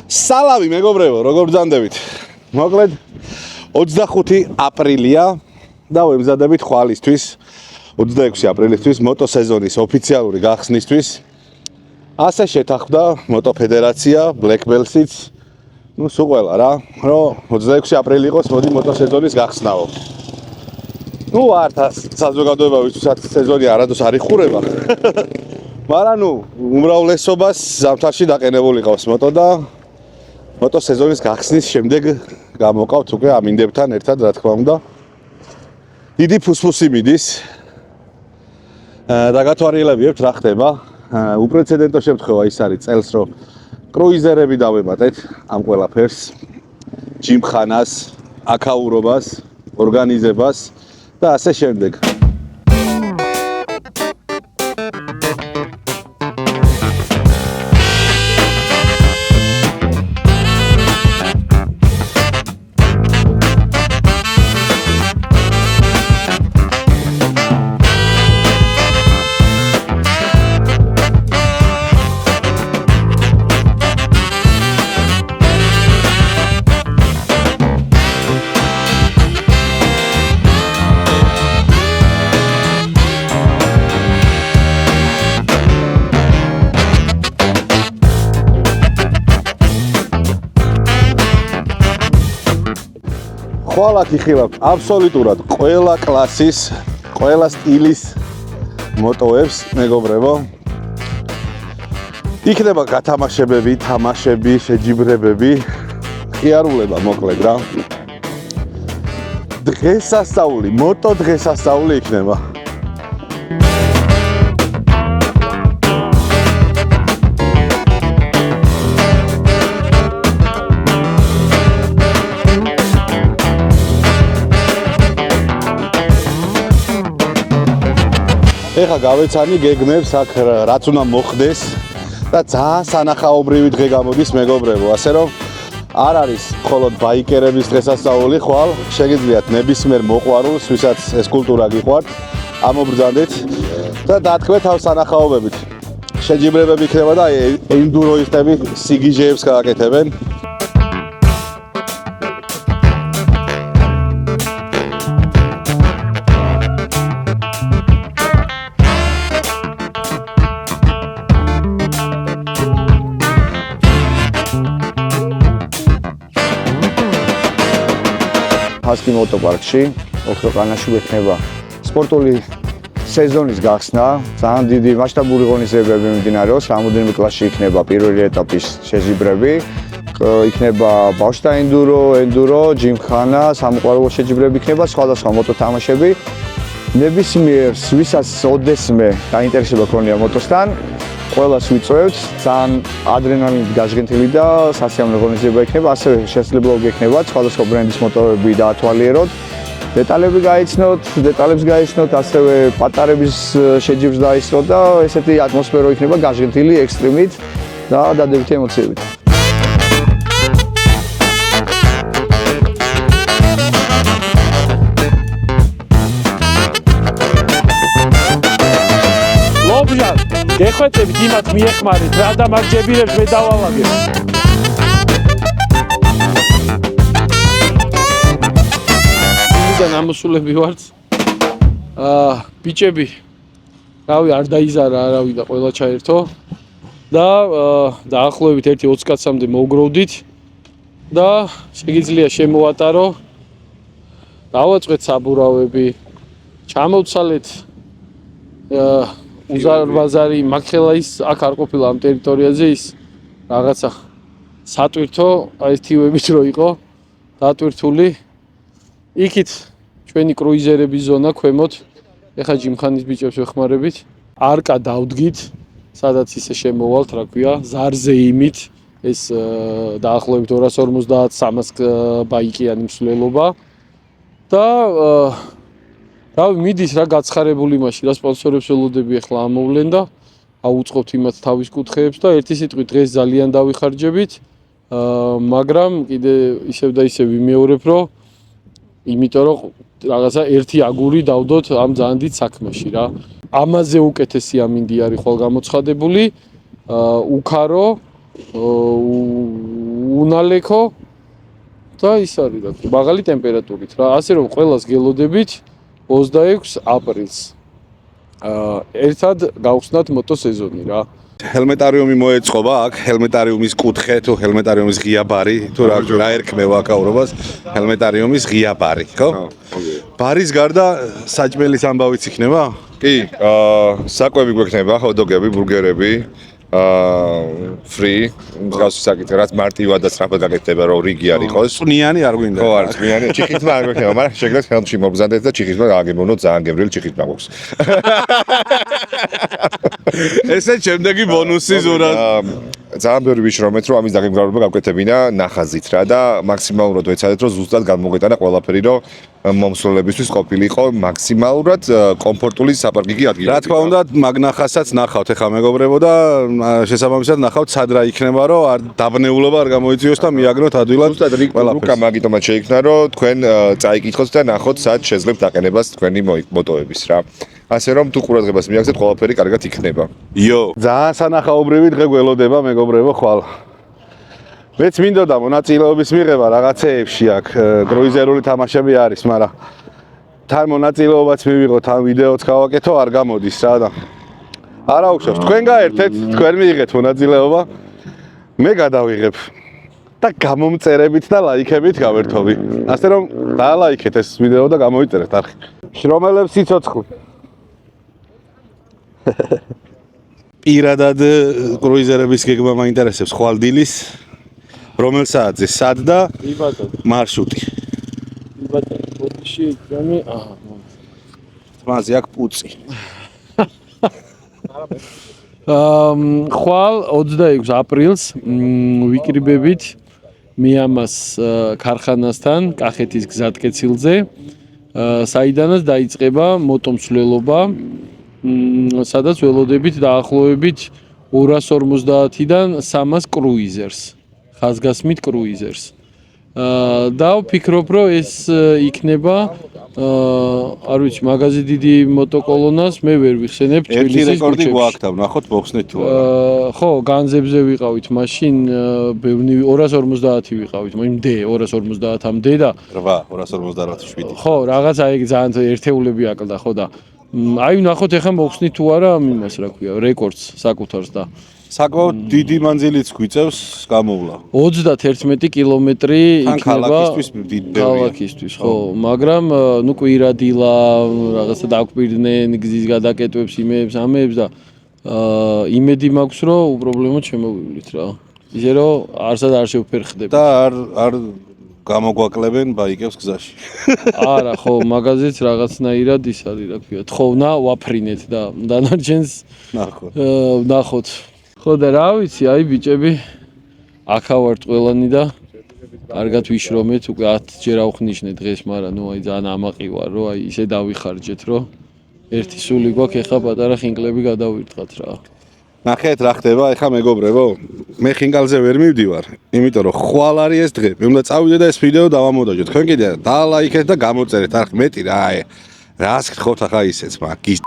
სალამი მეგობრებო, როგორ ბრძანდებით? მოკლედ 25 აპრილია და ვემზადებით ხვალისთვის 26 აპრილისთვის მოტოსეზონის ოფიციალური გახსნისთვის. ასე შეთანხმდა მოტო ფედერაცია, Black Belts-იც, სულ ყველა რა, რომ 26 აპრილი იყოს მოდი მოტოსეზონის გახსნაო. არ საზოგადოება ვისაც სეზონი არადოს არ იხურება. მაგრამ უმრავლესობას ზამთარში დაყენებული ყავს მოტო და მოტოსეზონის გახსნის შემდეგ გამოვყავთ უკვე ამინდებთან ერთად, რა თქმა უნდა. დიდი ფუსფუსი მიდის და გათვალიერებთ რა ხდება. უპრეცედენტო შემთხვევა ის არის წელს, რომ კრუიზერები დავემატეთ ამ ყველაფერს, ჯიმხანას, აქაურობას, ორგანიზებას და ასე შემდეგ. ხვალად იხილავთ აბსოლუტურად ყველა კლასის, ყველა სტილის მოტოებს, მეგობრებო. იქნება გათამაშებები, თამაშები, შეჯიბრებები, ხიარულება მოკლედ რა. დღესასწაული, მოტო დღესასწაული იქნება. ეხა გავეცანი გეგმებს აქ რაც უნდა მოხდეს და ძალიან სანახაობრივი დღე გამოდის მეგობრებო, ასე რომ არ არის მხოლოდ ბაიკერების დღესასწაული ხვალ, შეგიძლიათ ნებისმიერ მოყვარულს, ვისაც ეს კულტურა გიყვართ, ამობრძანდეთ და დათქვეთ თავ სანახაობებით. შეჯიბრებები იქნება და ენდუროისტები სიგიჟეებს გააკეთებენ. ჰასკი მოტოპარკში, ოქროყანაში ვექნება სპორტული სეზონის გახსნა, ძალიან დიდი მასშტაბური ღონისძიებები მიმდინარეობს, რამოდენიმე კლასში იქნება პირველი ეტაპის შეჯიბრები, იქნება ბავშვთა ენდურო, ჯიმხანა, სამოყვარულო შეჯიბრები იქნება, სხვადასხვა მოტო თამაშები. ნებისმიერს, ვისაც ოდესმე დაინტერესება ქონია მოტოსთან, ყველას ვიწვევთ, ძალიან ადრენალინით გაშგენთილი და სასიამოვნო ღონისძიება იქნება, ასევე შესაძლებლობა გექნებათ სხვადასხვა ბრენდის მოტოები დაათვალიეროთ, დეტალებს გაიცნოთ, ასევე პატარების შეჯიბრს დაისწროთ და ესეთი ატმოსფერო იქნება გაშგენთილი ექსტრიმით და დადებითი ემოციებით. გეხვეწებით იმათ მიეხმარეთ რა და მაგ ჯებირებს მე დავალაგებ. იმიდან ამოსულები ვართ. ბიჭები, რავი არ დაიზარა არავი და ყველა ჩაერთო და დაახლოებით 1-20 კაცამდე მოვგროვდით და შეგიძლია შემოვატარო. დავაწყეთ საბურავები, ჩამოვცალეთ უზარმაზარი მაქხელაის აქ არ ყოფილა ამ ტერიტორიაზე ის რაღაცა სატვირთო აი თივებით რო იყო დატვირთული. იქით ჩვენი კრუიზერების ზონა ქვემოთ. ეხა ჯიმხანის ბიჭებს ვეხმარებით. არკა დავდგით, სადაც ისე შემოვალთ, რა ქვია, ზარზეიმით ეს დაახლოებით 250-300 ბაიკიანი მსვლელობა და მიდის რა გაცხარებული მაშინ რა სპონსორებს ველოდები ახლა ამოვლენ და აუწყობთ იმათ თავის კუთხეებს და ერთი სიტყვით დღეს ძალიან დავიხარჯებით, მაგრამ კიდე ისევ და ისევ ვიმეორებ, რომ იმიტომ რომ რაღაცა ერთი აგური დავდოთ ამ ძალიან დიდ საქმეში რა. ამაზე უკეთესი ამინდი არის ხვალ გამოცხადებული, უკარო უნალექო და ის არის რა თქმა მაღალი ტემპერატურით რა ასე რომ ყველას გელოდებით 26 აპრილს ერთად გავხსნათ მოტოსეზონი რა ჰელმეტარიუმი მოეწყობა აქ ჰელმეტარიუმის კუთხე თუ ჰელმეტარიუმის ღია ბარი თუ რა ერქმევა აქაურობას ჰელმეტარიუმის ღია ბარი ხო ბარის გარდა საჭმელის ამბავიც იქნება კი საკვები გვექნება ჰოთ-დოგები ბურგერები free მსგავსი საკითხი რაც მარტივად და სწრაფად გაკეთდება რომ რიგი არ იყოს წვნიანი არ გვინდა ხო არ წვნიანი ჭიხითმა არ გვექნება მაგრამ შეგდათ ხელში მოგზადეთ და ჭიხითმა გააგებინოთ ძალიან გემრიელი ჭიხითმა გვაქვს ესე შემდეგი ბონუსი ზურას ძალიან ბევრი ვიშრომეთ რომ ამის დაგემგრალობა გავკეთებინა ნახაზით რა და მაქსიმალურად ვეცადეთ რომ ზუსტად გამოგეტანა ყველაფერი რომ მომსვლელებისთვის ყოფილიყო მაქსიმალურად კომფორტული საპარკინგი ადგილი რა თქმა უნდა მაგნახასაც ნახავთ ეხა მეგობრებო და შესაბამისად ნახავთ სად რა იქნება რომ არ დაბნეულობა არ გამოიწვიოს და მიაგნოთ ადვილად ზუსტად რუკა მაგიტომაც შეიქმნა რომ თქვენ წაიკითხოთ და ნახოთ სად შეძლებთ დაყენებას თქვენი მოტოების რა ასე რომ თუ ყურადღებას მიაქცევთ ყველაფერი კარგად იქნება იო ძალიან სანახაობრივი დღე გველოდება მეგობრებო ხვალ მეც მინდოდა მონაწილეობის მიღება რაღაცეებში აქ კრუიზერული თამაშები არის მაგრამ თან მონაწილეობაც მივიღოთ თან ვიდეოც გავაკეთო არ გამოდის რა და არა უშავს თქვენ გაერთეთ თქვენ მიიღეთ მონაწილეობა მე გადავიღებ და გამომწერებით და ლაიქებით გავერთობი ასე რომ დაალაიქეთ ეს ვიდეო და გამოიწერეთ არხი შრომელებს სიცოცხლე პირადად კრუიზერების გეგმა მაინტერესებს ხვალ დილის რომელ საათზე სად და მარშრუტი ბატონო თმაზე აქ პუცი ხვალ 26 აპრილს ვიკრიბებით მიამას ქარხანასთან კახეთის გზატკეცილზე საიდანაც დაიწყება მოტომსვლელობა სადაც ველოდებით დაახლოებით 250-დან 300 კრუიზერს ხაზგასმით კრუიზერს და ვფიქრობ რომ ეს იქნება არ ვიცი მაგაზე დიდი მოტოკოლონას მე ვერ ვიხსენებ ერთი რეკორდი გვაქვს და ვნახოთ მოხსნით თუ არა ხო განზებზე ვიყავით მაშინ ბევრი 250 ვიყავით მდ 250-მდე და 8 258 ხო რაღაცა ეგ ძალიან ერთეულები აკლდა ხო და აი ვნახოთ ახლა მოხსნით თუ არა იმას რა ქვია რეკორდს საკუთარს და საკმაოდ დიდი მანძილიც გვიწევს გამოვლა 31 კილომეტრი იქნება ქალაქისთვის დიდია ქალაქისთვის ხო მაგრამ ნუ კვირადილა რაღაცა დაგვირდნენ გზის გადაკეტვებს იმეებს ამეებს და იმედი მაქვს რომ უპრობლემოდ შემოვივლით რა ისე რომ არსად არ შევფერხდები და არ გამოგვაკლებენ ბაიკებს გზაში არა ხო მაგაზეც რაღაცნაირად ის არის რა ქვია თხოვნა ვაფრინეთ და დანარჩენს ნახოთ ხო და რა ვიცი აი ბიჭები აქა ვართ ყველანი და კარგად ვიშრომეთ უკვე 10 ჯერ ავხნიშნე დღეს მაგრამ ნუ აი ძალიან ამაყი ვარ რომ აი ისე დავიხარჯეთ რომ ერთი სული გვაქვს ეხა პატარა ხინკლები გადავირთხათ რა ნახეთ რა ხდება ეხა მეგობრებო მე ხინკალზე ვერ მივდივარ იმიტომ რომ ხვალ არის ეს დღე მე უნდა წავიდე და ეს ვიდეო დავამოდაჯო თქვენ კიდე დაალაიქეთ და გამოწერეთ არხ მეტი რა აი რას გთხოვთ ახლა ისეც მაგის